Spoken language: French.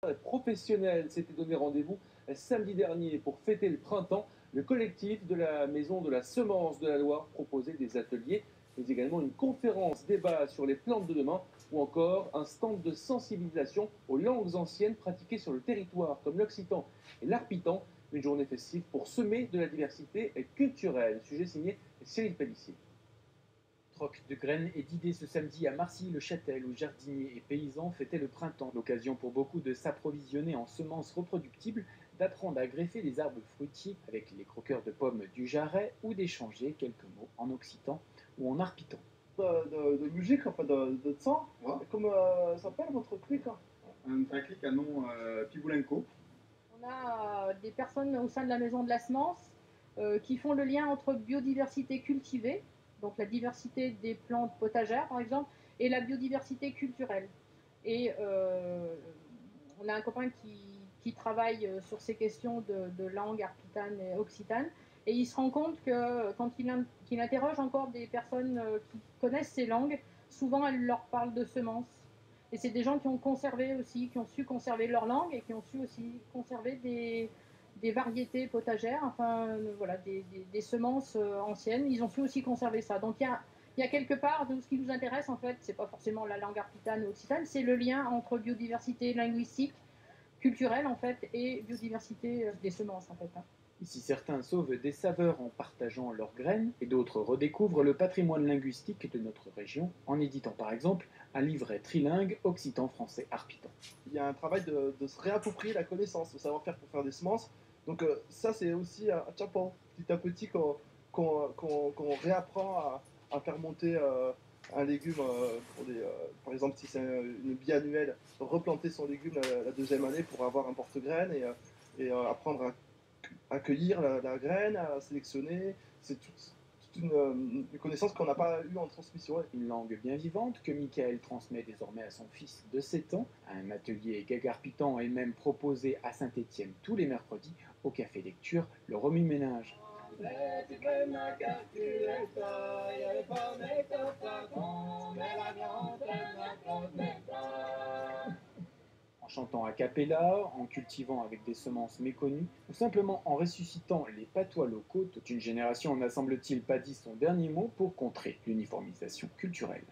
Les professionnels s'étaient donné rendez-vous samedi dernier pour fêter le printemps. Le collectif de la Maison de la Semence de la Loire proposait des ateliers, mais également une conférence débat sur les plantes de demain ou encore un stand de sensibilisation aux langues anciennes pratiquées sur le territoire comme l'occitan et l'arpitan. Une journée festive pour semer de la diversité culturelle. Sujet signé Cyril Pellissier. Troc de graines et d'idées ce samedi à Marcilly-le-Châtel où jardiniers et paysans fêtaient le printemps. L'occasion pour beaucoup de s'approvisionner en semences reproductibles, d'apprendre à greffer des arbres fruitiers avec les croqueurs de pommes du Jarret ou d'échanger quelques mots en occitan ou en arpitan. De musique, enfin de son. Ouais. Comment s'appelle votre clique? Un clic à nom Piboulenko. On a des personnes au sein de la Maison de la Semence qui font le lien entre biodiversité cultivée, donc la diversité des plantes potagères par exemple, et la biodiversité culturelle. Et on a un copain qui travaille sur ces questions de langue arpitane et occitane, et il se rend compte que quand il interroge encore des personnes qui connaissent ces langues, souvent elles leur parlent de semences. Et c'est des gens qui ont conservé aussi, qui ont su conserver leur langue et qui ont su aussi conserver des variétés potagères, enfin voilà, des semences anciennes. Ils ont su aussi conserver ça. Donc il y a quelque part, de ce qui nous intéresse en fait, c'est pas forcément la langue arpitane ou occitane, c'est le lien entre biodiversité linguistique, culturelle en fait, et biodiversité des semences en fait. Ici, certains sauvent des saveurs en partageant leurs graines et d'autres redécouvrent le patrimoine linguistique de notre région en éditant par exemple un livret trilingue occitan-français arpitan. Il y a un travail de se réapproprier la connaissance, le savoir-faire pour faire des semences. Donc ça c'est aussi un chapeau, petit à petit qu'on réapprend à faire monter un légume, par exemple si c'est une biannuelle, replanter son légume la deuxième année pour avoir un porte-graines et apprendre à cueillir la graine, à sélectionner. C'est toute une connaissance qu'on n'a pas eue en transmission. Une langue bien vivante que Michael transmet désormais à son fils de 7 ans. Un atelier gagarpitan est même proposé à Saint-Étienne tous les mercredis au Café Lecture, le remue-ménage. En chantant a cappella, en cultivant avec des semences méconnues, ou simplement en ressuscitant les patois locaux, toute une génération n'a semble-t-il pas dit son dernier mot pour contrer l'uniformisation culturelle.